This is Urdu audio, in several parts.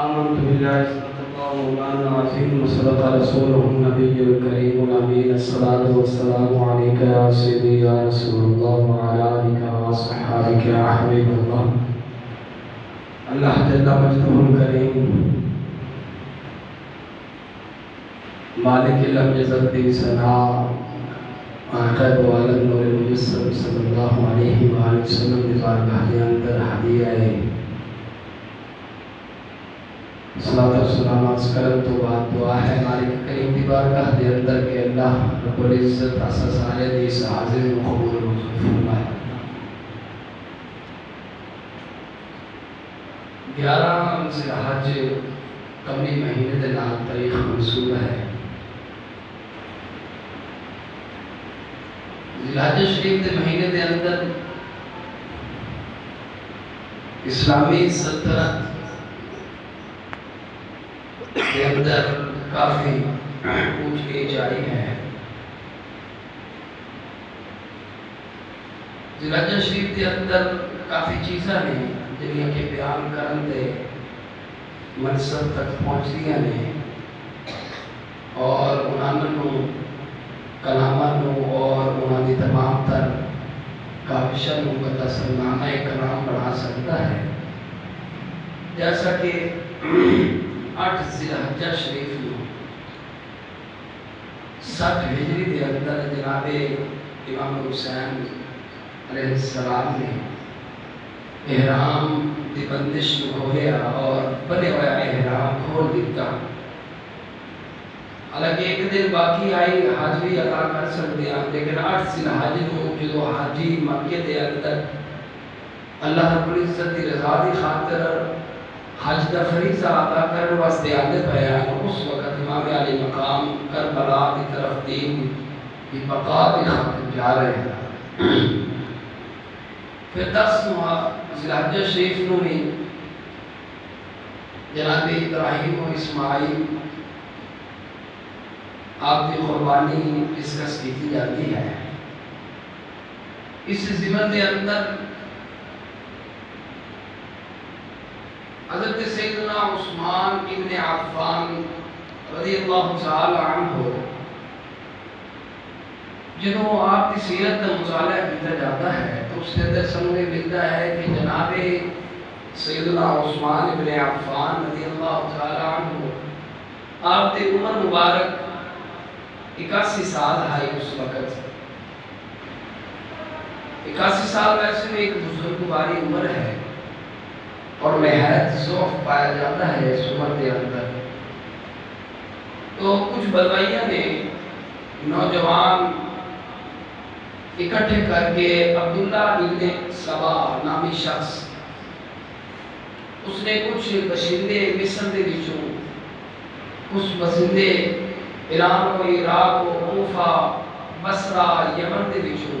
آمنت بالله صدق الله مولانا العظيم وصدق رسوله النبي الكريم الأمين الصلاة والسلام عليك يا سيدي يا رسول الله وعلى آلك وصحبك يا حبيب الله. اللہ جل مجدہ الکریم مالک لم یزل بی ثنا آقائد والد نور مجسم صلی اللہ علیہ وآلہ وسلم دی بارگاہ کے اندر ہدیہ ہے صلاۃ والسلام عرض کرن تو بعد دعا ہے مالک کریم دی بارگاہ کے اندر کہ اللہ رب العزت اساس آئے دیس عظیم قبول رسول فرمائے. 11 ذی الحج قمری مہینے دے نال تاریخ منسوب ہے. ذی الحج شریف دے مہینے دے اندر اسلامی سلطنت کے اندر کافی اونچ کے جاری ہے. ذی الحج شریف دے اندر کافی چیزاں نے جنہیں کہ بیان کرن دے منصب تک پہنچدیاں نے اور انہوں کلاموں اور انہوں نے تمام تر کاوشوں کو تصرنامہ کلام بنا سکتا ہے. جیسا کہ 8 ذی الحج شریف میں 60 ہجری کے اندر جناب امام حسین علیہ السلام نے احرام دی بندش کھولیا اور بنے ہوا احرام کھول دیتا. حالانکہ ایک دن باقی آئی حج بھی ادا کر سکتے ہیں لیکن 8 ذی الحج کو جو حاجی مکے دے اندر اللہ رب العزت دی رضا دی خاطر حج دا فریضہ ادا کرنے واسطے آتے پے ہیں اس وقت امام علی مقام کربلا کی طرف دین کی بقا کی خاطر جا رہے ہیں. پھر 10 ذی الحج شریف نو بھی جناب ابراہیم و اسماعیل آپ کی قربانی ڈسکس کی جاتی ہے. اس ضمن کے اندر حضرت سیدنا عثمان ابن عفان رضی اللہ تعالی عنہ جنہوں آپ کی سیرت کا مطالعہ کیا جاتا ہے تو اس کے اندر سمجھنے ملتا ہے کہ جناب سیدنا عثمان ابن عفان رضی اللہ تعالی عنہ آپ کی عمر مبارک 81 سال ہے. اس وقت 81 سال ویسے میں ایک بزرگ باری عمر ہے اور نہایت ضعف پایا جاتا ہے اس عمر کے اندر. تو کچھ بلوائیاں نے نوجوان اکٹھے کر کے عبداللہ ابن سبا نامی شخص اس نے کچھ باشندے مصر دے وچوں کچھ باشندے ایران و عراق و کوفہ بصرہ یمن دے وچوں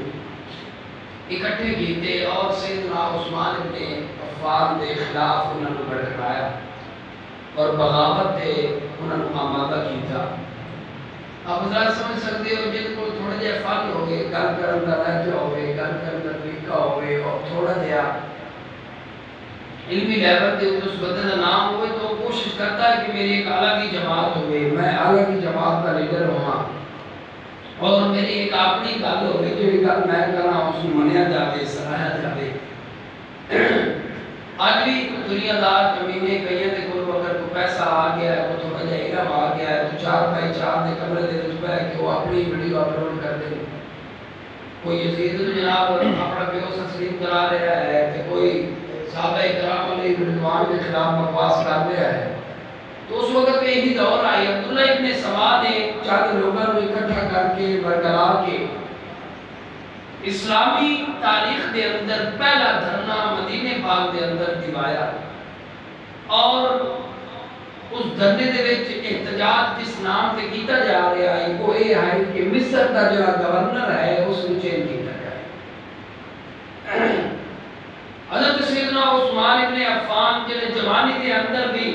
اکٹھے کیتے اور سیدنا عثمان ابن عفان دے خلاف انہوں نے بھڑکایا اور بغاوت دے انہوں نے آمادہ کیتا. آپ حضرات سمجھ سکتے ہو جن کو تھوڑا جہا فن ہوئے گل کرن دا لہجہ ہوئے گل کرن دا طریقہ ہوئے اور تھوڑا جہا علمی لیول دے اس بندے دا نام ہوئے تو کوشش کرتا ہے کہ میری ایک الگ ہی جماعت ہوئے میں الگ ہی جماعت کا لیڈر ہوا اور میری ایک اپنی گل ہوئے جو گل میں کرنا اس کو منیا جاوے سرایا جاوے. آج بھی دنیا دار کمینے کہیں دے کوئی اگر کوئی پیسہ آ گیا ہے کوئی تھوڑا جہا علم آ گیا ہے تو 4 بائی 4 دے کمرے دے وچ بیٹھ کے وہ اپنی ویڈیو اپلوڈ کر دے. کوئی یزید جناب اپنا پیو تسلیم کرا رہا ہے کہ کوئی صحابہ کرام علیہ رضوان کے خلاف بکواس کر رہا ہے. تو اس وقت میں یہی دور آئی عبداللہ ابن سبا نے چند لوگوں کو اکٹھا کر کے برقرار کے اسلامی تاریخ دے اندر پہلا دھرنا مدینہ پاک دے اندر دیوایا اور اس دھرنے دے وچ احتجاج جس نام سے کیتا جا رہا ہے وہ یہ ہے کہ مصر کا جو گورنر ہے اس کو چینج کیتا جائے. حضرت سیدنا عثمان ابن عفان جنہیں جوانی کے اندر بھی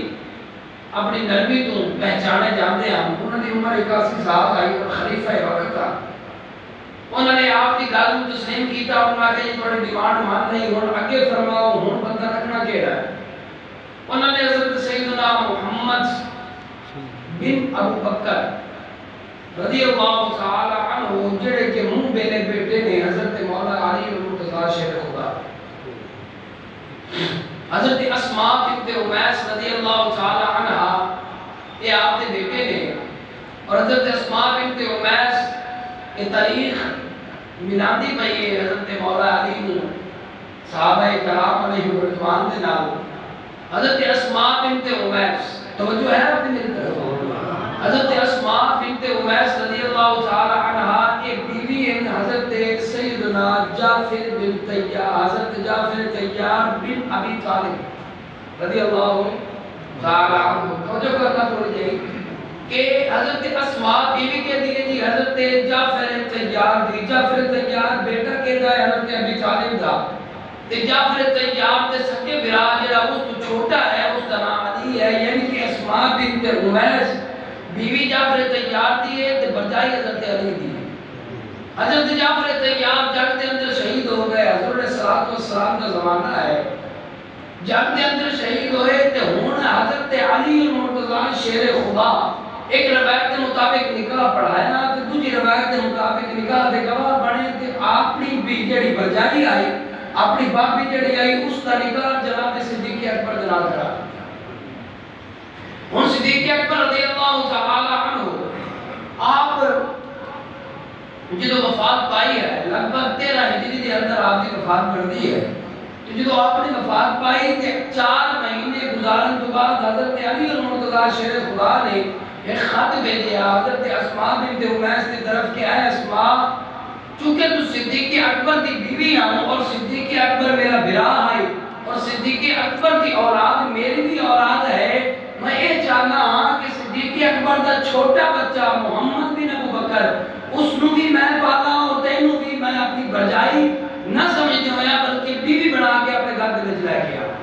اپنی نرمی تو پہچانے جاتے ہیں انہوں نے عمر 81 سال آئی اور خلیفہ وقت تھا. انہوں نے آپ کی گل کو تسلیم کیتا انہوں نے کہا تھوڑی ڈیمانڈ مان نہیں ہوں اگے فرماؤ ہوں بندہ رکھنا کیڑا ہے. انہوں نے حضرت سیدنا محمد بن ابو بکر رضی اللہ تعالی عنہ جڑے کے منہ بیلے بیٹے نے حضرت مولا علی المرتضی شیر خدا، حضرت اسماء بنت امیس رضی اللہ تعالی عنہ یہ آپ کے بیٹے نے، اور حضرت اسماء بنت امیس یہ تاریخ میلادی پئی ہے حضرت مولا علی نے صحابہ کرام علیہ رضوان دے نال۔ حضرت اسماء بنت امیس توجہ ہے آپ میری طرف، حضرت اسماء بنت امیس رضی اللہ تعالی عنہ ایک بیوی ہیں حضرت سیدنا جعفر بن طیار، حضرت جعفر طیار بن ابی طالب رضی اللہ تعالی عنہ۔ توجہ کرنا تھوڑی جائے کہ حضرت اسماء بیوی کے دیئے جی حضرت جعفر طیار دی، جعفر طیار بیٹا کے دا ہے حضرت ابی طالب دا، تے جعفر طیار دے سکے برا جڑا اس تو چھوٹا ہے اس کا نام علی ہے، یعنی کہ اسماء بنت امیس بیوی جعفر طیار دی ہے تے برجائی حضرت علی دی ہے۔ حضرت جعفر طیار جنگ دے اندر شہید ہو گئے، حضور علیہ السلام کا زمانہ ہے، جنگ دے اندر شہید ہوئے تے ہون حضرت علی المرتضی شیر خدا ایک روایت کے مطابق نکاح پڑھایا تے دوسری روایت کے مطابق نکاح دے گواہ بنے تے اپنی بھی جڑی برجائی آئی اپنی باپ بھی جڑی آئی اس کا نکاح جناب صدیق اکبر جناب کرا۔ ہن صدیق اکبر رضی اللہ تعالی عنہ آپ جدو وفات پائی ہے لگ بھگ 13 ہجری دے اندر آپ کی وفات بڑھتی ہے، تو جدو آپ نے وفات پائی تے 4 مہینے گزارن تو بعد حضرت علی المرتضی شیر خدا نے ایک خط بھیجا حضرت اسماء بنت امیس کی طرف کہ اے اسماء چونکہ تو صدیق اکبر دی بیوی ہوں اور صدیق اکبر میرا برا ہے اور صدیق اکبر کی اولاد میری بھی اولاد ہے، میں یہ چاہنا ہاں کہ صدیق اکبر دا چھوٹا بچہ محمد بن ابو بکر اس نو بھی میں پالا اور تینوں بھی میں اپنی برجائی نہ سمجھتے ہویا بلکہ بیوی بنا کے اپنے گھر دے وچ لے کے آیا۔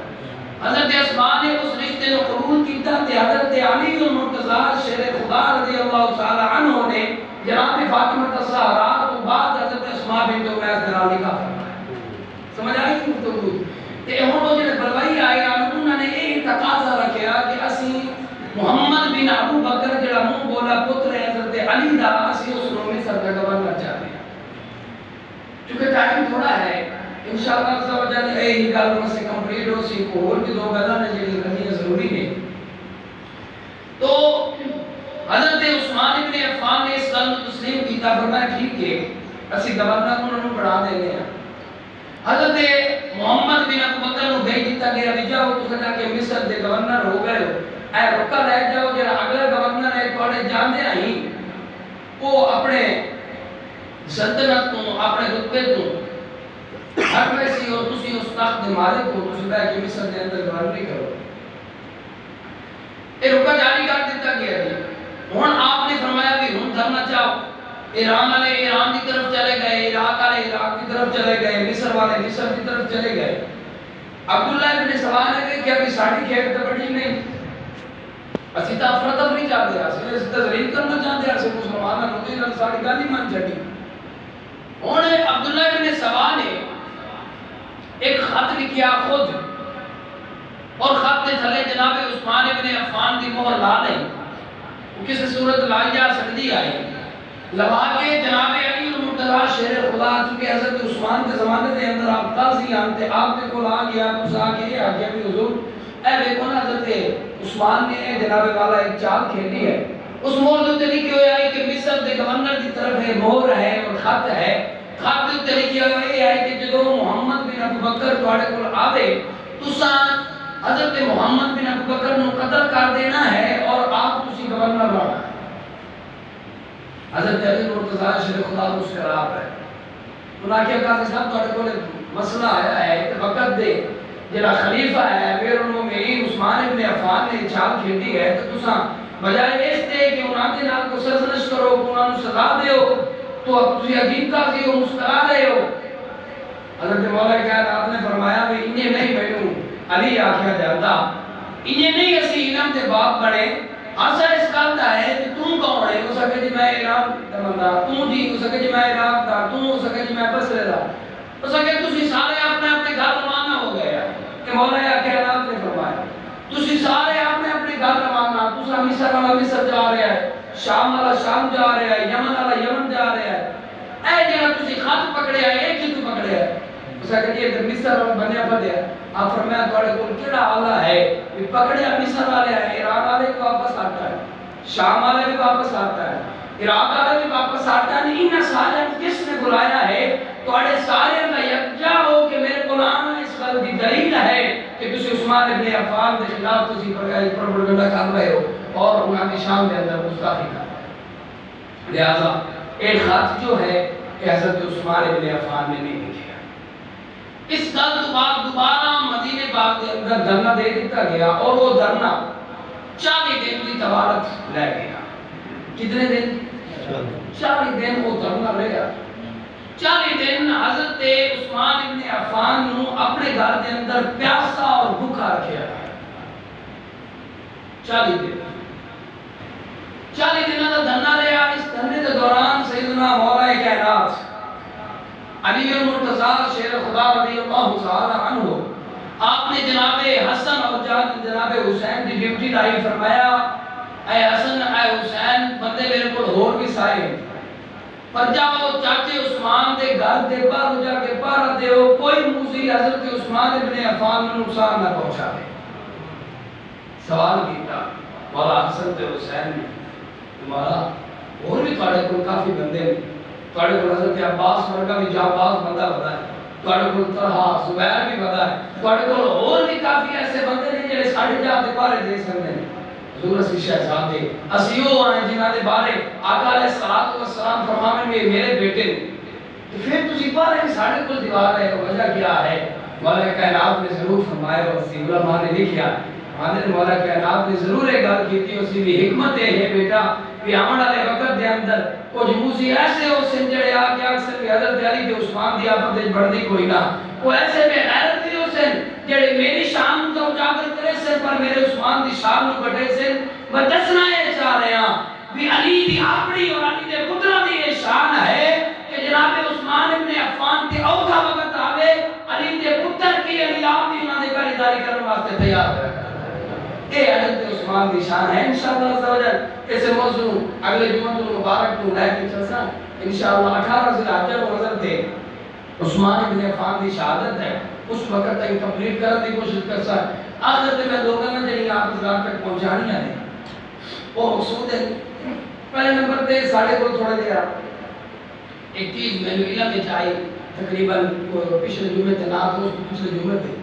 حضرت اسماء نے اس رشتے کو قبول کیتا تے حضرت علی المرتضی شیر خدا رضی اللہ تعالی عنہ نے جناب فاطمہ الزہرا تو بعد حضرت اسماء بنت امیس نال نکاح فرمایا۔ سمجھ آئی گفتگو؟ تے ہن وہ جڑے بلوائی آئے انہوں نے یہ تقاضا رکھیا کہ اسی محمد بن ابو بکر جڑا منہ بولا پتر ہے حضرت علی دا اسی اس نو مصر دا گورنر چاہتے ہیں۔ چونکہ ٹائم تھوڑا ہے انشاءاللہ عز و جل یہ گل مسے کمپلیٹ ہو سی کو اور بھی 2 گلاں نے جڑی کرنی ضروری ہے۔ تو حضرت عثمان ابن عفان نے اس گل کو تسلیم کیتا، فرمایا ٹھیک ہے اسی گورنر کو انہوں بڑھا دینے ہیں۔ حضرت محمد بن ابو بکر کو بھیج دیتا گیا بھی جاؤ تو جا کے مصر دے گورنر ہو گئے ہو، اے رکا رہ جاؤ جڑا اگلا گورنر ہے تھوڑے جاندے آئی وہ اپنے سلطنت کو اپنے رتبے کو ہر ویسی ہو تسی اس تخت دے مالک ہو تسی بہ کے مصر دے اندر گورنری کرو۔ یہ رکا جاری کر دیتا گیا جی۔ ہن آپ نے فرمایا بھی ہن دھرنا چاہو، ایران والے ایران کی طرف چلے گئے، عراق والے عراق کی طرف چلے گئے، مصر والے مصر کی طرف چلے گئے۔ عبداللہ ابن سوال ہے کہ کیا بھی ساڑھی کھیت تو بڑی نہیں، اسی تا افراتفری چاہتے ہیں، اسی تذریب کرنا چاہتے ہیں، اسی مسلمانہ نوزی نال ساڑھی گالی من چڑی۔ انہوں نے عبداللہ ابن سوال نے ایک خط لکھیا خود اور خط نے تھلے جناب عثمان ابن عفان دی مہر لا لئی، وہ کسی صورت لائی جا سکتی آئی لوا کے جناب علی المرتضی شیر خدا چونکہ حضرت عثمان کے زمانے دے اندر آپ قاضی آنتے آپ نے کو آ گیا کچھ آ کے یہ آگیا بھی حضور اے دیکھو نا حضرت عثمان نے جناب والا ایک چال کھیلی ہے، اس مہر دے لکھی ہویا ہے کہ مصر دے گورنر دی طرف ہے مہر ہے اور خط ہے، خط دے لکھی ہویا ہے کہ جدو محمد بن ابو بکر تواڈے کول آوے تساں حضرت محمد بن ابو بکر نو قتل کر دینا ہے اور آپ تسی گورنر بننا ہے۔ حضرت علی مرتضی شیر خدا مسکرا ہے، انہاں کیا قاضی صاحب تواڈے کول مسئلہ آیا ہے تے وقت دے جڑا خلیفہ ہے امیر المومنین عثمان ابن عفان نے چال کھیلی ہے تو تساں بجائے اس دے کہ انہاں دے نال کو سرزنش کرو انہاں نو سزا دیو تو اب تسی عجیب قاضی ہو مسکرا رہے ہو۔ حضرت مولا کائنات نے فرمایا بھی انہیں نہیں مینوں علی آکھیا جاتا، انہیں نہیں اسی علم دے باپ بنے، آسا اس گل دا ہے کہ تم کون ہے؟ ہو سکے جی میں ایران دا بندہ، تم جی ہو سکے جی میں عراق دا، تم ہو سکے جی میں بصرے دا، ہو سکے تسی سارے اپنے اپنے گھر روانہ ہو گئے کہ مولا کائنات نے فرمایا تسی سارے اپنے اپنے گھر روانہ مصر والا مصر جا رہا ہے، شام والا شام جا رہا ہے، یمن والا یمن جا رہا ہے، اے جڑا تسی خط پکڑیا ہے ایک ہی تو پکڑیا ہے۔ اس کا کہ یہ مصر والا بنیا پڑیا، آپ فرمایا تھوڑے کول کیڑا آلہ ہے کہ پکڑیا مصر والے ہے، ایران والے بھی واپس آتا ہے، شام والے بھی واپس آتا ہے، عراق والے بھی واپس آتا ہے، انہاں سارے کس نے بلایا ہے؟ تھوڑے سارے کا یکجا ہو کہ میرے قرآن اس گل دی دلیل ہے کہ تسی عثمان ابن عفان کے خلاف تسی پروپیگنڈا کر رہے ہو اور انہاں کی شام کے اندر گستاخی کر رہے ہو۔ لہذا ایک خط جو ہے کہ حضرت عثمان ابن عفان نے نہیں لکھا۔ اس گل تو بعد دوبارہ مدینے پاک کے اندر دھرنا دے دیتا گیا اور وہ دھرنا 40 دن کی طوالت لے گیا۔ کتنے دن؟ 40 دن وہ دھرنا رہا۔ 40 دن حضرت عثمان ابن عفان نو اپنے گھر کے اندر پیاسا اور بھوکا رکھا ہے۔ 40 دن 40 دنوں کا دھرنا رہا۔ اس دھرنے کے دوران سیدنا مولا کائنات علی المرتضی شیر خدا رضی اللہ تعالی عنہ آپ نے جناب حسن اور جناب حسین کی ڈیوٹی لائی، فرمایا اے حسن اے حسین بندے میرے کو اور بھی سائے پر جاؤ چاچے عثمان دے گھر دے باہر جا کے پہرا دیو، کوئی موذی حضرت عثمان ابن عفان کو نقصان نہ پہنچا دے۔ سوال کیتا مولا حسن تے حسین نے، تمہارا اور بھی تھوڑے کو کافی بندے ہیں، تھوڑے کو حضرت عباس ورگا بھی جانباز بندہ بتا ہے، تھوڑے کو طلحہ زبیر بھی بتا ہے، تھوڑے کو اور بھی کافی ایسے بندے ہیں جڑے ساڑھے جا دے پارے دے سکتے ہیں۔ حضور اسی شہزادے اسیو آئے جنہاں دے بارے آقا علیہ السلام فرماویں گے میرے بیٹے نے، تو پھر تسی پارے کہ ساڑھے کو دیوار ہے، وجہ کیا ہے؟ مولا کائنات نے ضرور فرمایا اور اسی علماء نے لکھیا، حضرت مولا کائنات نے ضرور ایک گل کی تھی، اسی بھی حکمت ہے بیٹا کہ آمن والے وقت دے اندر کچھ موسی ایسے ہو سن جڑے آگے اکثر بھی حضرت علی تے عثمان دی آپس وچ بڑھدی کوئی نہ، وہ ایسے بے غیرت بھی ہو سن جڑے میری شان تو اجاگر کرے سن پر میرے عثمان دی شان نو کٹے سن۔ میں دسنا یہ چاہ رہے ہیں بھی علی دی اپنی اور علی دے پترا دی یہ شان ہے کہ جناب عثمان ابن عفان تے اوکھا وقت آوے علی دے پتر کی علی آپ دی انہاں دے پہریداری کرنے واسطے تیار ہو۔ اے حضرت عثمان دی شان ہے انشاءاللہ عز و جل۔ اسے موضوع اگلے جمعہ مبارک تو لے کے چلسا انشاءاللہ 18 ذی الحجہ کو حضرت عثمان ابن عفان دی شہادت ہے، اس وقت تک کمپلیٹ کرنے کی کوشش کرسا۔ آخر تے میں لوگوں نے جڑی آپ حضرات تک پہنچانی ہے وہ مقصود ہے۔ پہلے نمبر تے ساڑھے کو تھوڑا دیا ایک چیز میں نے علم میں چاہی تقریباً پچھلے جمعے تے نہ دوست پچھلے جمعے تے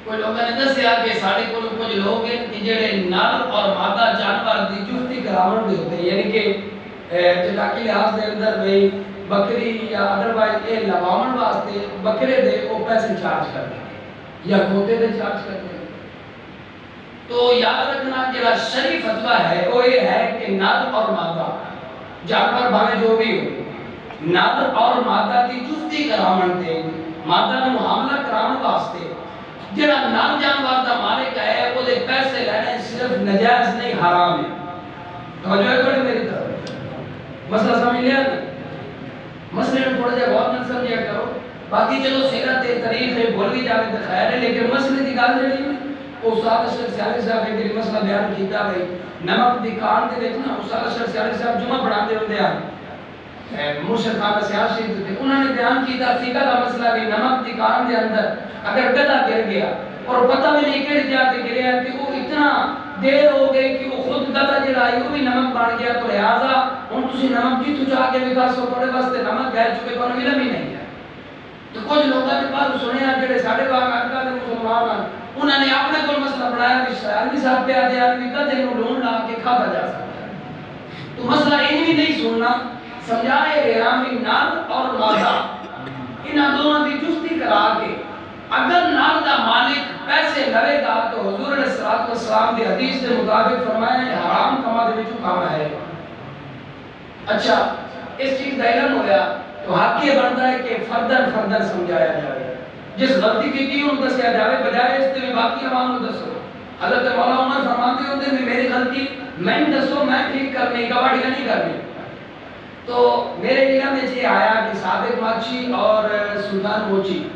کوئی لوگوں نے دسیا کہ ساڑھے کو کچھ لوگ ہیں کہ جڑے نر اور مادہ جانور دی جفتی کراون دے ہوتے ہیں، یعنی کہ تجاکی لحاظ دے اندر بھئی بکری یا ادروائز اے لواون واسطے بکرے دے وہ پیسے چارج کر دیں یا کھوتے دے چارج کر دیں۔ تو یاد رکھنا جڑا شریف فتویٰ ہے وہ یہ ہے کہ نر اور مادہ جانور بھاوے جو بھی ہو، نر اور مادہ دی جفتی کراون دے، مادہ نو حاملہ کراون واسطے جڑا نر جانور دا مالک ہے وہ دے پیسے لینے صرف نجائز نہیں حرام ہے۔ توجہ ہے کوئی میری طرف؟ مسئلہ سمجھ لیا نہیں؟ مسئلے میں تھوڑا جا غور نہ سمجھیا کرو، باقی چلو سیرت تاریخ ہے بھول بھی جاوے تو خیر ہے، لیکن مسئلے دی گل جڑی ہے استاد اشرف سیالی صاحب نے میری مسئلہ بیان کیتا بھئی نمک دی کان دے وچ نا استاد اشرف سیالی صاحب جمعہ پڑھاندے ہوندے ہیں، مرشد خان سیاسی شریف تھے، انہوں نے بیان کیتا فقہ کا مسئلہ بھی نمک دی کان دے اندر اگر گدا گر گیا اور پتہ بھی نہیں کہڑی جگہ تے گریا کہ وہ اتنا دیر ہو گئی کہ وہ خود گدا جڑا ہے وہ بھی نمک بن گیا، تو لہذا ہن تسی نمک جتھوں جا کے وکھا سو پڑے واسطے نمک ہے چونکہ کوئی علم ہی نہیں ہے۔ تو کچھ لوگوں نے بعد سنیا جڑے ساڈے باغ اکا دے مسلمان ہیں انہوں نے اپنے کول مسئلہ بنایا کہ شاعری صاحب پہ آدھے آدمی گدے نو ڈھونڈ لا کے کھادا جا سکتا ہے۔ تو مسئلہ یہ بھی نہیں سننا، سمجھائے ریامی نر اور مادہ انہاں دونوں دی جفتی کرا کے اگر نر دا مالک پیسے لوے گا تو حضور علیہ السلام دی حدیث کے مطابق فرمایا ہے حرام کما دے وچوں کام ہے۔ اچھا اس چیز کا علم ہویا تو حق یہ بنتا ہے کہ فردن فردن سمجھایا جائے، جس غلطی کی تھی ان دسیا جائے بجائے اس سے باقی عوام کو دسو۔ حضرت مولا عمر فرماتے ہوتے ہیں میری غلطی میں دسو میں ٹھیک کرنے گواڑیاں نہیں کرنی۔ تو میرے علم میں یہ آیا کہ صادق ماچی اور سلطان موچی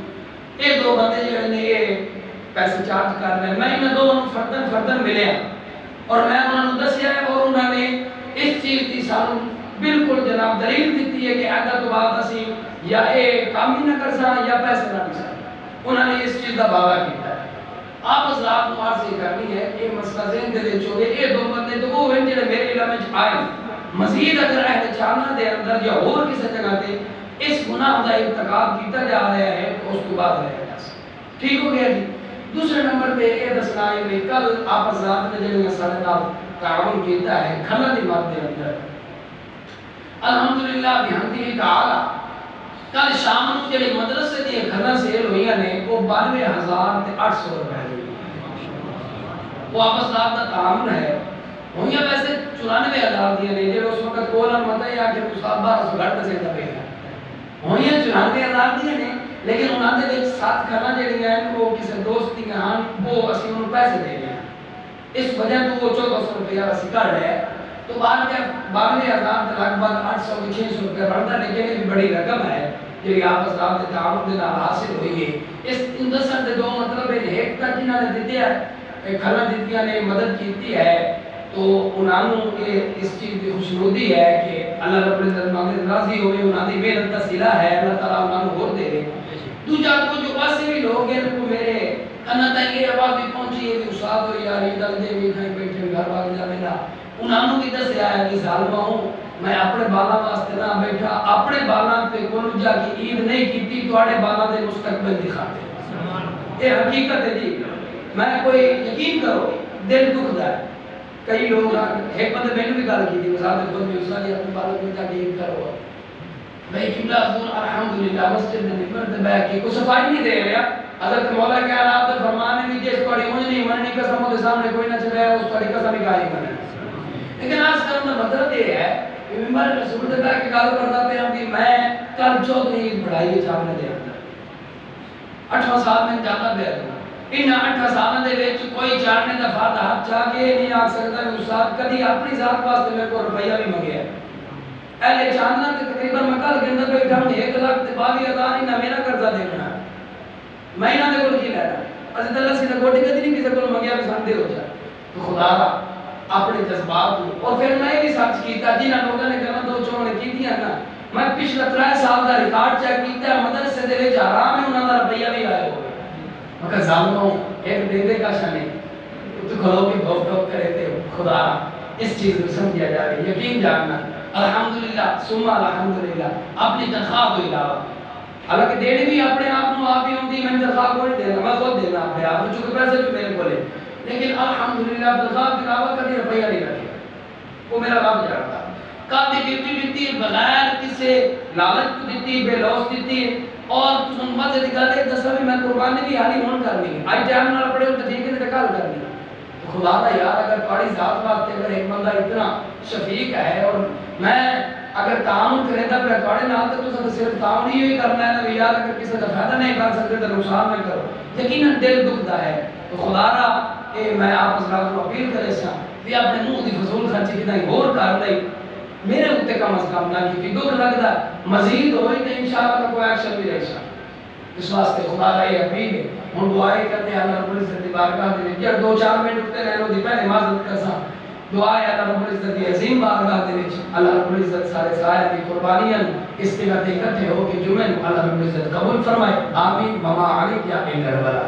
یہ دو بندے جو نے یہ پیسے چارج کر رہے ہیں، میں انہیں دونوں فردن فردن ملے ہیں، اور میں انہوں نے دسیا ہے اور انہوں نے اس چیز کی سانوں بالکل جناب دلیل دیتی ہے کہ ایدا تو بعد اسی یا اے کام ہی نہ کر سا یا پیسے نہ بھی سا انہوں نے اس چیز کا باغا کیتا ہے آپ حضرات معاشی کرنی ہے کہ مسئلہ ذہن دے چھوڑے اے دو بندے تو وہ ہیں جنہیں میرے علم میں آئے مزید اگر اہل چاہنا دے اندر یا اور کسی جگہ دے اس گناہ کا ارتکاب کیتا جا رہا ہے تو اس کو بعد رہے گا ٹھیک ہو گیا جی دوسرے نمبر پہ اے دسنا ہے کہ کل آپ حضرات نے جنہیں سارے نال تعاون کیتا ہے کھلا دی بات دے اندر الحمدللہ بحمدہ تعالی کل شام نو جڑے مدرسے دی کھلا سیل ہوئیاں نے وہ 92,800 روپے دی وہ آپ حضرات دا تعاون ہے ہوئیاں ویسے 94,000 دی نے جڑے اس وقت کولن متا ہے کہ استاد 1200 گھٹ سے دا پے ہوئیاں 94,000 دی نے لیکن انہاں دے وچ 7 کھلا جڑی ہیں وہ کسی دوست دی ہن وہ اسی انہوں پیسے دے رہے ہیں اس وجہ تو وہ 1400 روپیہ اسی کر رہے ہیں تو 92,000 لگ بھگ 800-600 روپے بڑھتا لیکن یہ بھی بڑی رقم ہے جی آپ حضرات کے تعاون کے نال حاصل ہوئی ہے اس اندسر دے دو مطلب ہے ایک تک جنہاں نے دیتے ہیں کھلا دیتیاں نے مدد کیتی ہے تو انہوں نے اس چیز کی خوشنودی ہے کہ اللہ رب العزت راضی ہوئے انہوں نے محنت کا صلہ ہے اللہ تعالیٰ انہوں نے اور دے رہے دوجا کو جو پاسے بھی لوگ ہیں وہ میرے کنا تک یہ آواز بھی پہنچی ہے کہ استاد ہو یار یہ دل دے بھی کہیں بیٹھے گھر واگ جا میرا انہوں بھی دسیا ہے کہ ظالمہ ہوں میں اپنے بالا واسطے نہ بیٹھا اپنے بالا پہ کون جا کی عید نہیں کیتی تو آڑے بالا دے مستقبل دکھاتے یہ حقیقت ہے جی میں کوئی یقین کرو دل دکھ دا ہے کئی لوگ ایک بندے میں نے بھی گال کی تھی وزارت خود بھی استاد اپنے بالا کو جا کے عید کرو بھائی قبلہ حضور الحمدللہ مسجد میں نکمت بیٹھ کے کوئی صفائی نہیں دے رہا حضرت مولا کہہ رہا آپ تو فرمانے بھی جیس کوڑی مجھ نہیں مننی قسم ہوتے سامنے کوئی نہ چلے اس کوڑی قسم ہی گاہی مننی لیکن آج کرنے مطلب یہ ہے کہ ممبر رسول اللہ کی گال کرتا پہ ہم کہ میں کل 14 عید بڑھائی ہے چاہنے دے اندر 8 سال میں جاتا بیٹھ ہوں ان 8 سالوں دے وچ کوئی چاہنے دا فرد ہاتھ چاہ کے نہیں آ سکتا کہ استاد کدی اپنی ذات واسطے میرے کو روپیہ بھی منگیا ہے اہلے چاندنا تے تقریباً میں کل کے اندر بیٹھا ہوں 1,22,000 انہاں میرا قرضہ دیکھنا ہے میں انہاں دے کول کی لینا اسے اللہ سی نے کوٹی کدی نہیں کسی کول منگیا بھی سان دے ہو جائے تو خدا را اپنے جذبات اور پھر میں بھی سچ کیتا جنہاں لوگوں نے کہنا دو چونے کیتیاں نا میں پچھلے 3 سال دا ریکارڈ چیک کیتا ہے مدرسے دے وچ آرام ہے انہاں دا روپیہ بھی آیا ہوگا مگر ظالموں ایک دیندے کا شانے تو کھلو کے بھوک ٹوک کرے تھے خدا اس چیز کو سمجھا جائے یقین جاننا الحمدللہ ثم الحمدللہ اپنی تنخواہ کو علاوہ حالانکہ دینے بھی اپنے آپ نو آپ ہی ہوتی میں تنخواہ کو نہیں دینا میں خود دینا اپنے آپ چونکہ پیسے بھی میرے کو لے لیکن الحمدللہ تنخواہ کے علاوہ کبھی روپیہ نہیں رکھے وہ میرا رب جانتا کافی ڈیوٹی دیتی بغیر کسی لالچ کو دیتی بے لوس دیتی اور تم مزے دی گل ہے دسا بھی میں قربانی بھی حالی ہون کرنی ہے آئی ٹائم نال پڑے تو ٹھیک ہے تے کال کرنی ہے خدا دا یار اگر پاڑی ذات واسطے اگر ایک بندہ اتنا شفیق ہے اور میں اگر تعاون کرے تا پھر تواڈے نال تے تساں صرف تعاون ہی کرنا ہے نا یار اگر کسی دا فائدہ نہیں کر سکتے تو نقصان نہ کرو یقیناً دل دکھدا ہے تو خدا را اے میں آپ حضرات کو اپیل کرے سا کہ اپنے منہ دی فضول خرچی کتنا غور کر لئی میرے اوتے کم از کم نہ کی دکھ لگدا مزید ہوئی تے انشاءاللہ کوئی ایکشن بھی رہے اس واسطے خدا را یہ اپیل ہے ہم دعائیں کرتے ہیں اللہ رب العزت کی بارگاہ میں جب 2-4 منٹ اٹھتے رہے لو دی پہلے معذرت کرساں دعا ہے اللہ رب العزت کی عظیم بارگاہ دے وچ اللہ رب العزت سارے سائے دی قربانیاں اس کے اکٹھے ہو کے جمعے اللہ رب العزت قبول فرمائے آمین مما علی کیا الا الولا